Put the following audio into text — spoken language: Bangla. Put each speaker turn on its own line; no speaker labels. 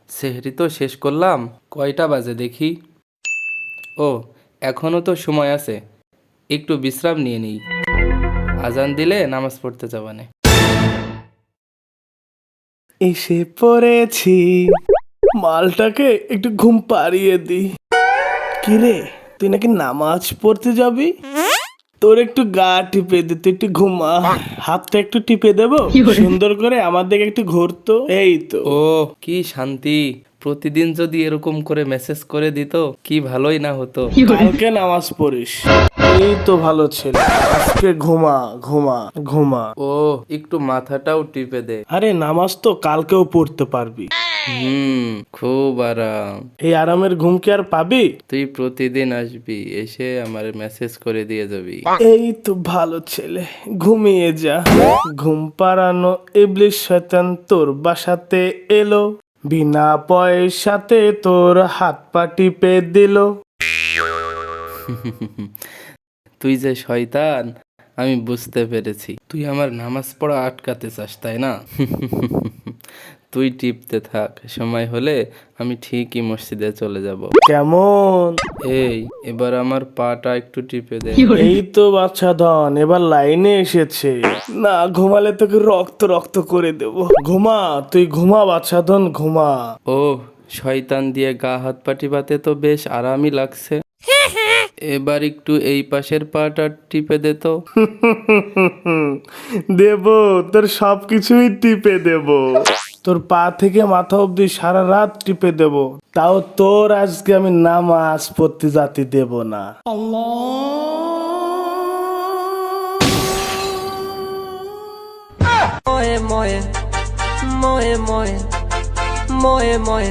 সেহরি তো শেষ করলাম, কয়টা বাজে দেখি। ও, এখনো তো সময় আছে, একটু বিশ্রাম নিয়ে নিই, আজান দিলে নামাজ পড়তে যাবানে।
এসে পড়েছি, মালটাকে একটু ঘুম পাড়িয়ে দি। কিরে, তুই নাকি নামাজ পড়তে যাবি? তোর একটু গা টিপে দে, তুই একটু ঘুমা। হাতটা একটু টিপে দেবো, সুন্দর করে আমার দিকে একটু ঘুরতো। এই তো।
ও, কি শান্তি! প্রতিদিন যদি এরকম করে মেসেজ করে দিত কি ভালোই না হতো।
কালকে নামাজ পড়িস। এই তো ভালো ছেলে, আজকে ঘুমা ঘুমা ঘুমা।
ও, একটু মাথাটাও টিপে দে।
আরে নামাজ তো কালকেও পড়তে পারবি।
খুব আরাম।
এই আরামের ঘুম কি আর পাবি?
তুই প্রতিদিন আসবি, এসে আমার মেসেজ করে দিয়ে যাবি।
এই তো ভালো ছেলে, ঘুমিয়ে যা। ঘুম পাড়ানো ইবলিশ শয়তান তোর বাসাতে এলো, বিনা পয়সাতে তোর হাত পা টিপে দিল।
তুই যে শয়তান, আমি বুঝতে পেরেছি। তুই আমার নামাজ পড়া আটকাতে চাস, তাই না? তুই টিপতে থাক, সময় হলে আমি ঠিকই মসজিদে চলে যাব।
কেমন?
এই, এবার আমার পাটা একটু টিপে দে।
এই তো বাচ্চা ধন, এবার লাইনে এসেছে। না ঘুমালে তোকে রক্ত রক্ত করে দেব। ঘুমা, তুই ঘুমা বাচ্চা ধন, ঘুমা।
ও, শয়তান দিয়ে গা হাত পা টিপাতে তো বেশ আরামই লাগছে। এবার একটু এই পাশের পাটা টিপে দে তো।
দেব, তোর সবকিছুই টিপে দেব। তোর পা থেকে মাথা অবধি সারা রাত টিপে দেব, তাও তোর আজকে আমি নামাজ পড়তে জাতি দেব না।
Moe, moe, moe, moe, moe, moe.